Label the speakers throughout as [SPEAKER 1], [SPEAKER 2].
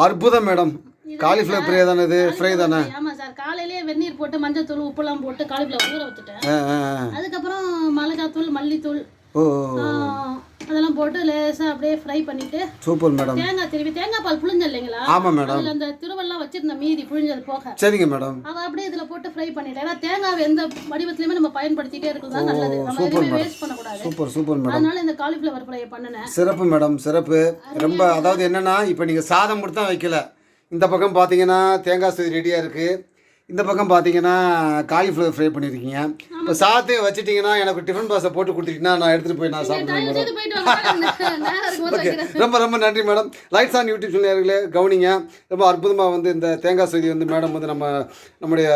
[SPEAKER 1] அற்புதம் madam. Cauliflower fry தானே இது? ஃப்ரை தானே?
[SPEAKER 2] ஆமாம் சார். காலையிலேயே வெந்நீர் போட்டு மஞ்சள் தூள் உப்புலாம் போட்டு காலிஃப்ளவர் ஊற வச்சுட்டேன். அதுக்கப்புறம் மிளகாத்தூள் மல்லித்தூள் அதெல்லாம் போட்டு லேசாக அப்படியே ஃப்ரை பண்ணிட்டு
[SPEAKER 1] சூப்பர் மேடம்.
[SPEAKER 2] தேங்காய் பால் புளிஞ்ச இல்லைங்களா?
[SPEAKER 1] ஆமாம் மேடம்.
[SPEAKER 2] அதில் அந்த திருவெல்லாம் வச்சிருந்த மீதி புளிஞ்சது போக.
[SPEAKER 1] சரிங்க மேடம்.
[SPEAKER 2] அதை அப்படியே இதில் போட்டு ஃப்ரை பண்ணிட்டேன். ஏன்னா தேங்காய் எந்த வடிவத்திலையுமே நம்ம பயன்படுத்திட்டே இருக்கிறது தான் நல்லது. நம்ம எதுவுமே வேஸ்ட் பண்ணக்கூடாது.
[SPEAKER 1] Super madam.
[SPEAKER 2] அதனால இந்த காலிஃப்ளவர் ஃப்ரை பண்ணினேன்.
[SPEAKER 1] சிறப்பு மேடம், சிறப்பு. ரொம்ப அதாவது என்னன்னா, இப்போ நீங்கள் சாதம் மட்டும் தான் வைக்கல. இந்த பக்கம் பார்த்தீங்கன்னா தேங்காய் சோதி ரெடியாக இருக்குது. இந்த பக்கம் பார்த்தீங்கன்னா காலிஃப்ளவர் ஃப்ரை பண்ணியிருக்கீங்க. இப்போ சாதத்தையும் வச்சுட்டிங்கன்னா எனக்கு டிஃபன் பாக்ஸை போட்டு கொடுத்துட்டீங்கன்னா நான் எடுத்துகிட்டு போய் நான் சாப்பிடுவேன் மேடம். ஓகே, ரொம்ப நன்றி மேடம். லைட்ஸ் ஆன் யூடியூப் சேனல்களே கவனிங்க. ரொம்ப அற்புதமாக வந்து இந்த தேங்காய் சோதி வந்து மேடம் வந்து நம்முடைய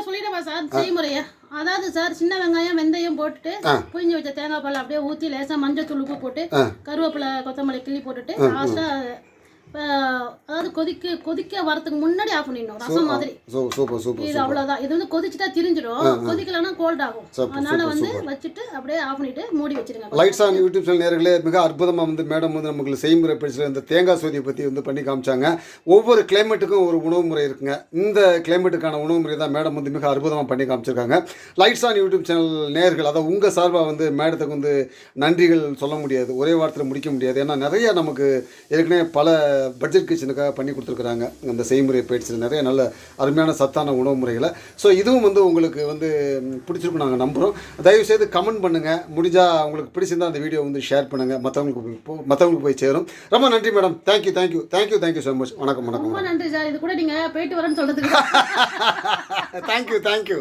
[SPEAKER 2] சொல்லிடுவா சார் செய்முறையா. அதாவது சார், சின்ன வெங்காயம் வெந்தயம் போட்டுட்டு புழிஞ்சு வச்ச தேங்காய் பால் அப்படியே ஊற்றி லேசாக மஞ்சள் தூள் உப்பு போட்டு கருவேப்பிலை கொத்தமல்லி கிள்ளி போட்டுட்டு லாஸ்ட்டாக அதாவது கொதிக்க வரதுக்கு முன்னாடி ஆஃப் பண்ணிடணும். ரசம் மாதிரி.
[SPEAKER 1] சூப்பர்.
[SPEAKER 2] இது அவ்வளோதான். இது வந்து கொதிச்சுட்டா திரிஞ்சிடும். கொதிக்கலன்னா கோல்ட் ஆகும். அதனால வந்து வச்சுட்டு அப்படியே ஆஃப் பண்ணிட்டு மூடி வச்சிருங்க.
[SPEAKER 1] லைட்ஸ் ஆன் யூடியூப் சேனல் நேயர்களே, மிக அற்புதமாக வந்து மேடம் வந்து நமக்கு செய்முறை பயிற்சியில் இந்த தேங்காய் சோதியை பற்றி வந்து பண்ணி காமிச்சாங்க. ஒவ்வொரு கிளைமேட்டுக்கும் ஒரு உணவு முறை இருக்குங்க. இந்த கிளைமேட்டுக்கான உணவு முறை தான் மேடம் வந்து மிக அற்புதமாக பண்ணி காமிச்சிருக்காங்க. லைட்ஸ் ஆன் யூடியூப் சேனல் நேயர்கள், அதாவது உங்கள் சார்பாக வந்து மேடத்துக்கு வந்து நன்றிகள் சொல்ல முடியாது, ஒரே வாரத்தில் முடிக்க முடியாது. ஏன்னா நிறைய நமக்கு ஏற்கனவே பல பட்ஜெட் கிச்சனுக்காக பண்ணி கொடுத்துருக்குறாங்க. அந்த செய்முறை பயிற்சியில் நிறைய நல்ல அருமையான சத்தான உணவு முறைகளை. ஸோ இதுவும் வந்து உங்களுக்கு வந்து பிடிச்சிருக்கும் நாங்கள் நம்புகிறோம். தயவுசெய்து கமெண்ட் பண்ணுங்கள். முடிஞ்சால் உங்களுக்கு பிடிச்சிருந்தால் அந்த வீடியோ வந்து ஷேர் பண்ணுங்கள். மற்றவங்களுக்கு போய் சேரும். ரொம்ப நன்றி மேடம். Thank you so much. வணக்கம்.
[SPEAKER 2] ரொம்ப நன்றி சார். இது கூட நீங்கள் போயிட்டு வரேன்னு சொல்கிறதுக்கு.
[SPEAKER 1] தேங்க்யூ.